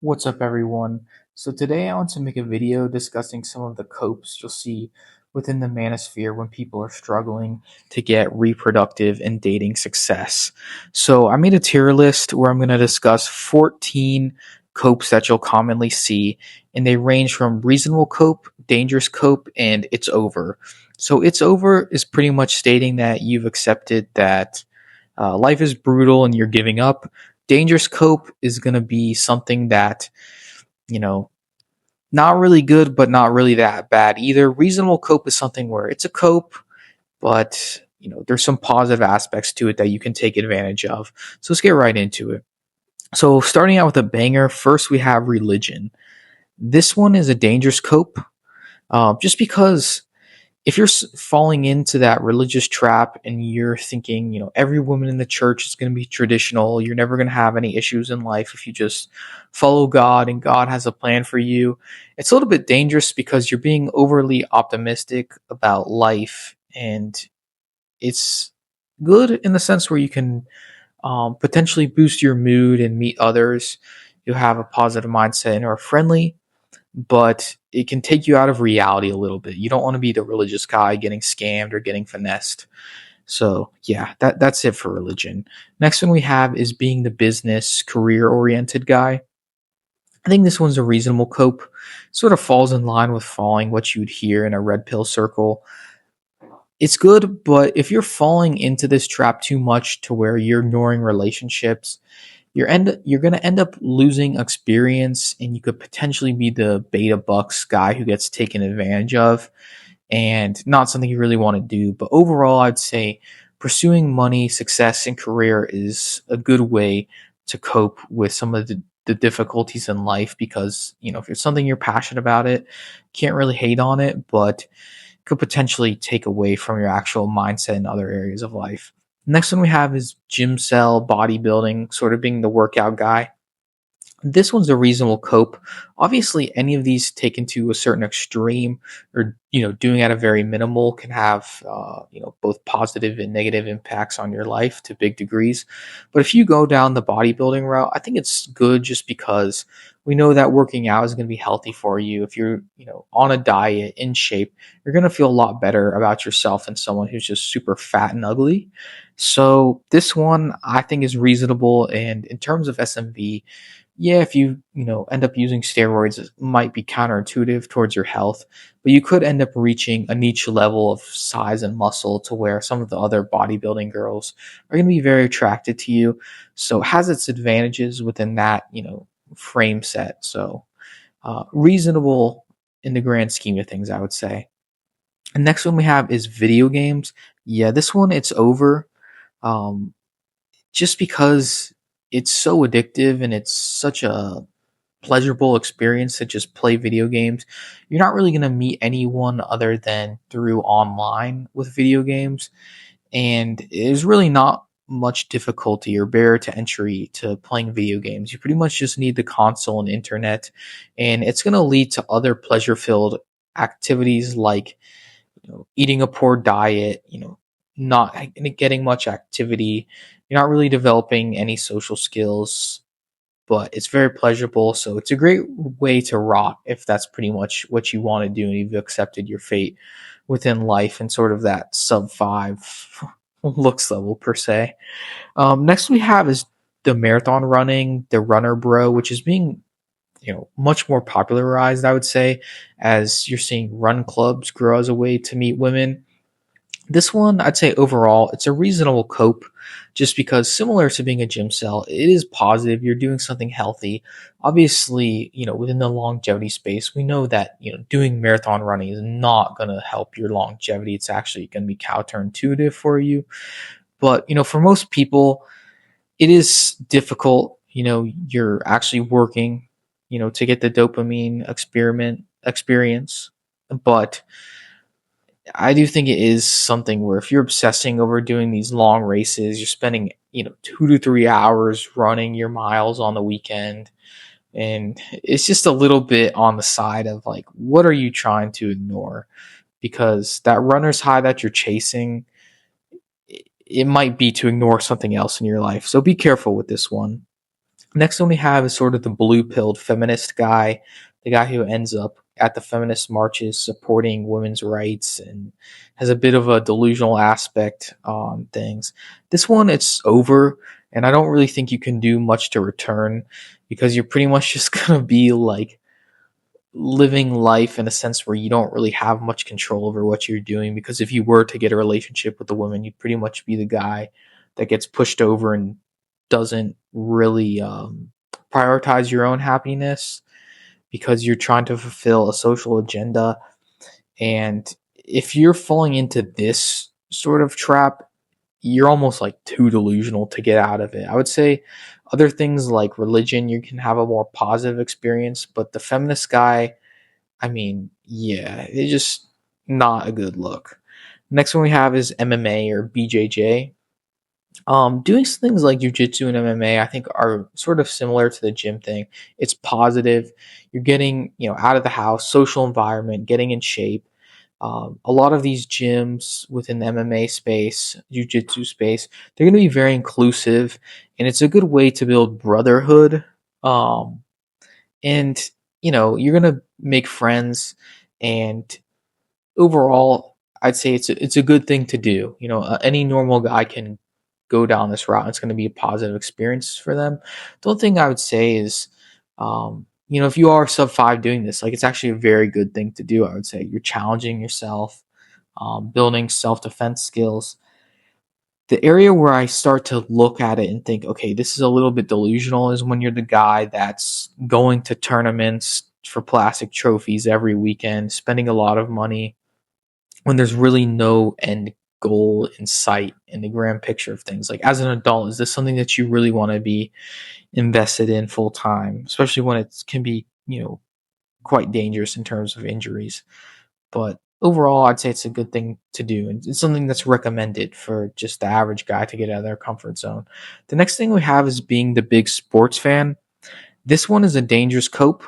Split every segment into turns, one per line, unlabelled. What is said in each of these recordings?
What's up, everyone? So today I want to make a video discussing some of the copes you'll see within the manosphere when people are struggling to get reproductive and dating success. So I made a tier list where I'm going to discuss 14 copes that you'll commonly see, and they range from reasonable cope, dangerous cope, and it's over. So it's over is pretty much stating that you've accepted that life is brutal and you're giving up. Dangerous cope is going to be something that, you know, not really good, but not really that bad either. Reasonable cope is something where it's a cope, but, there's some positive aspects to it that you can take advantage of. So let's get right into it. So, starting out with a banger, first we have religion. This one is a dangerous cope, just because if you're falling into that religious trap and you're thinking, every woman in the church is going to be traditional, you're never going to have any issues in life if you just follow God and God has a plan for you. It's a little bit dangerous because you're being overly optimistic about life, and it's good in the sense where you can potentially boost your mood and meet others. You'll have a positive mindset and are friendly, but it can take you out of reality a little bit. You don't want to be the religious guy getting scammed or getting finessed. So yeah, that's it for religion. Next one we have is being the business career oriented guy. I think this one's a reasonable cope. Sort of falls in line with following what you'd hear in a red pill circle. It's good, but if you're falling into this trap too much to where you're ignoring relationships, you're going to end up losing experience, and you could potentially be the beta bucks guy who gets taken advantage of, and not something you really want to do. But overall, I'd say pursuing money, success, and career is a good way to cope with some of the difficulties in life, because if it's something you're passionate about, it can't really hate on it, but could potentially take away from your actual mindset in other areas of life. Next one we have is gym cell bodybuilding, sort of being the workout guy. This one's a reasonable cope. Obviously, any of these taken to a certain extreme, or doing at a very minimal, can have both positive and negative impacts on your life to big degrees. But if you go down the bodybuilding route, I think it's good, just because we know that working out is going to be healthy for you. If you're on a diet, in shape, you're going to feel a lot better about yourself than someone who's just super fat and ugly. So this one I think is reasonable. And in terms of SMV, yeah, if you end up using steroids, it might be counterintuitive towards your health, but you could end up reaching a niche level of size and muscle to where some of the other bodybuilding girls are going to be very attracted to you. So it has its advantages within that, frame set. So reasonable in the grand scheme of things, I would say. And next one we have is video games. Yeah, this one it's over. Um, just because it's so addictive and it's such a pleasurable experience to just play video games. You're not really going to meet anyone other than through online with video games. And there's really not much difficulty or barrier to entry to playing video games. You pretty much just need the console and internet, and it's going to lead to other pleasure filled activities like eating a poor diet, not getting much activity. You're not really developing any social skills, but it's very pleasurable. So it's a great way to rock if that's pretty much what you want to do and you've accepted your fate within life and sort of that sub five looks level per se. Next we have is the marathon running, the runner bro, which is being much more popularized, I would say, as you're seeing run clubs grow as a way to meet women. This one, I'd say overall, it's a reasonable cope, just because similar to being a gym cell, it is positive. You're doing something healthy. Obviously, within the longevity space, we know that, doing marathon running is not going to help your longevity. It's actually going to be counterintuitive for you. But, for most people, it is difficult. You're actually working, to get the dopamine experience. But I do think it is something where if you're obsessing over doing these long races, you're spending, 2 to 3 hours running your miles on the weekend. And it's just a little bit on the side of like, what are you trying to ignore? Because that runner's high that you're chasing, it might be to ignore something else in your life. So be careful with this one. Next one we have is sort of the blue-pilled feminist guy, the guy who ends up at the feminist marches supporting women's rights and has a bit of a delusional aspect on things. This one, it's over, and I don't really think you can do much to return because you're pretty much just gonna be like living life in a sense where you don't really have much control over what you're doing, because if you were to get a relationship with a woman, you'd pretty much be the guy that gets pushed over and doesn't really prioritize your own happiness because you're trying to fulfill a social agenda. And if you're falling into this sort of trap, you're almost like too delusional to get out of it. I would say other things like religion, you can have a more positive experience, but the feminist guy, I mean, yeah, it's just not a good look. Next one we have is MMA or BJJ. Doing things like jujitsu and MMA, I think, are sort of similar to the gym thing. It's positive. You're getting, out of the house, social environment, getting in shape. A lot of these gyms within the MMA space, jujitsu space, they're going to be very inclusive, and it's a good way to build brotherhood. Um, and you're going to make friends, and overall, I'd say it's a good thing to do. Any normal guy can go down this route. It's going to be a positive experience for them. The only thing I would say is, if you are sub 5 doing this, like, it's actually a very good thing to do. I would say you're challenging yourself, building self defense skills. The area where I start to look at it and think, okay, this is a little bit delusional, is when you're the guy that's going to tournaments for plastic trophies every weekend, spending a lot of money when there's really no end goal in sight in the grand picture of things. Like, as an adult, is this something that you really want to be invested in full time, especially when it can be, quite dangerous in terms of injuries? But overall, I'd say it's a good thing to do, and it's something that's recommended for just the average guy to get out of their comfort zone. The next thing we have is being the big sports fan. This one is a dangerous cope.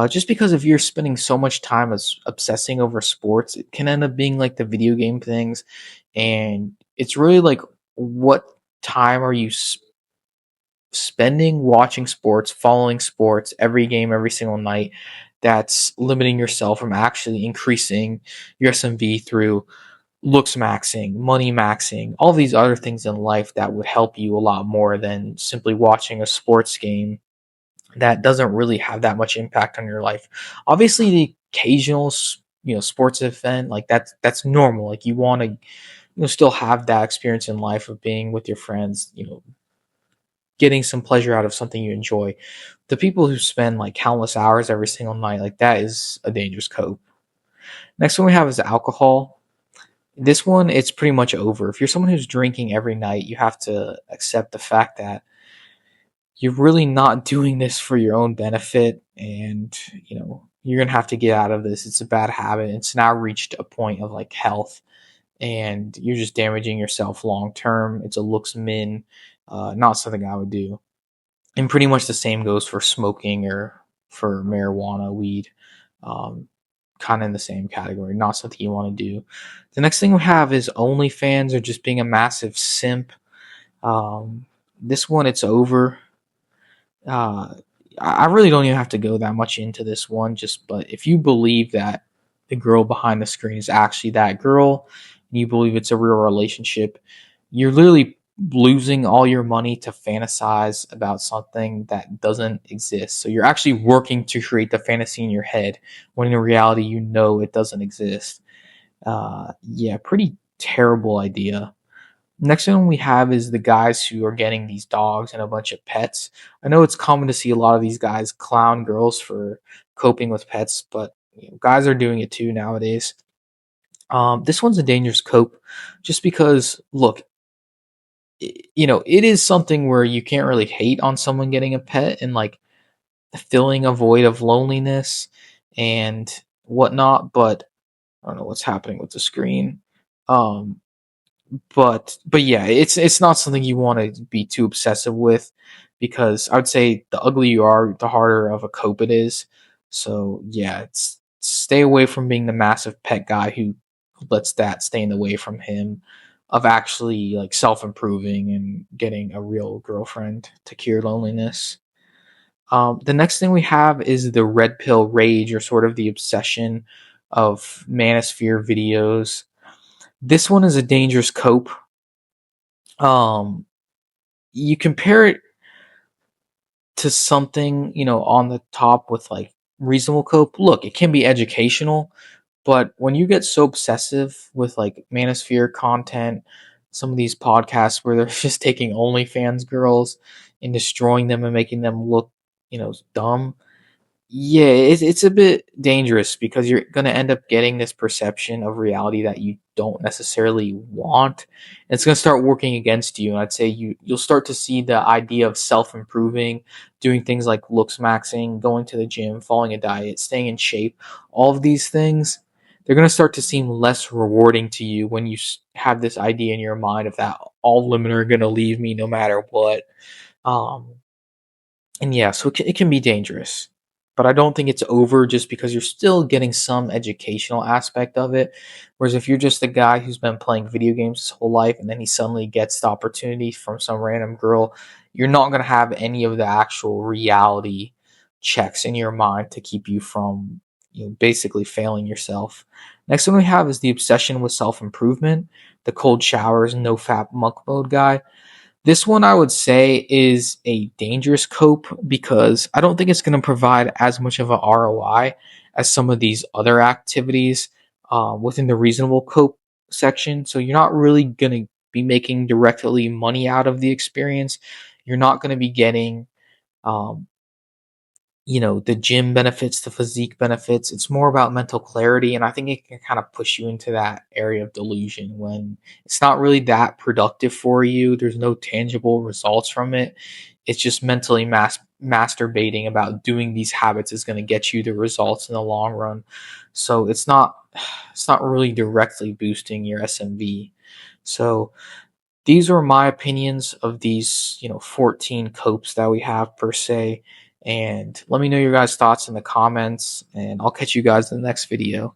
Just because if you're spending so much time as obsessing over sports, it can end up being like the video game things, and it's really like, what time are you spending watching sports, following sports, every game, every single night? That's limiting yourself from actually increasing your SMV through looks maxing, money maxing, all these other things in life that would help you a lot more than simply watching a sports game that doesn't really have that much impact on your life. Obviously, the occasional sports event, like, that's normal. Like, you want to still have that experience in life of being with your friends, getting some pleasure out of something you enjoy. The people who spend like countless hours every single night, like, that is a dangerous cope. Next one we have is alcohol. This one, it's pretty much over. If you're someone who's drinking every night, you have to accept the fact that you're really not doing this for your own benefit, and you're gonna have to get out of this. It's a bad habit. It's now reached a point of like health, and you're just damaging yourself long term. It's a looks min, not something I would do. And pretty much the same goes for smoking or for marijuana, weed. um, Kind of in the same category, not something you want to do. The next thing we have is OnlyFans, or just being a massive simp. um, this one, it's over. uh, I really don't even have to go that much into this one. But if you believe that the girl behind the screen is actually that girl, and you believe it's a real relationship, you're literally losing all your money to fantasize about something that doesn't exist. So you're actually working to create the fantasy in your head when in reality it doesn't exist. Yeah, pretty terrible idea. Next one we have is the guys who are getting these dogs and a bunch of pets. I know it's common to see a lot of these guys clown girls for coping with pets, but guys are doing it too nowadays. This one's a dangerous cope, just because, look, it is something where you can't really hate on someone getting a pet and like filling a void of loneliness and whatnot. But I don't know what's happening with the screen. Um, but yeah, it's not something you want to be too obsessive with, because I would say the uglier you are, the harder of a cope it is. So yeah, stay away from being the massive pet guy who lets that stand away from him. of actually like self-improving and getting a real girlfriend to cure loneliness. The next thing we have is the red pill rage, or sort of the obsession of Manosphere videos. This one is a dangerous cope. You compare it to something, on the top with like reasonable cope. Look, it can be educational, but when you get so obsessive with like Manosphere content, some of these podcasts where they're just taking OnlyFans girls and destroying them and making them look, dumb. Yeah, it's a bit dangerous because you're going to end up getting this perception of reality that you don't necessarily want. And it's going to start working against you. And I'd say you'll start to see the idea of self-improving, doing things like looks maxing, going to the gym, following a diet, staying in shape. All of these things, they're going to start to seem less rewarding to you when you have this idea in your mind of that all women are going to leave me no matter what. Um, and yeah, so it can be dangerous, but I don't think it's over just because you're still getting some educational aspect of it. Whereas if you're just a guy who's been playing video games his whole life and then he suddenly gets the opportunity from some random girl, you're not going to have any of the actual reality checks in your mind to keep you from, basically failing yourself. Next one we have is the obsession with self improvement, the cold showers, no fap monk mode guy. This one I would say is a dangerous cope because I don't think it's going to provide as much of a ROI as some of these other activities within the reasonable cope section. So you're not really going to be making directly money out of the experience. You're not going to be getting um, the gym benefits, the physique benefits. It's more about mental clarity. And I think it can kind of push you into that area of delusion when it's not really that productive for you. There's no tangible results from it. It's just mentally masturbating about doing these habits is going to get you the results in the long run. So it's not really directly boosting your SMV. So these are my opinions of these, 14 copes that we have per se. And let me know your guys' thoughts in the comments, and I'll catch you guys in the next video.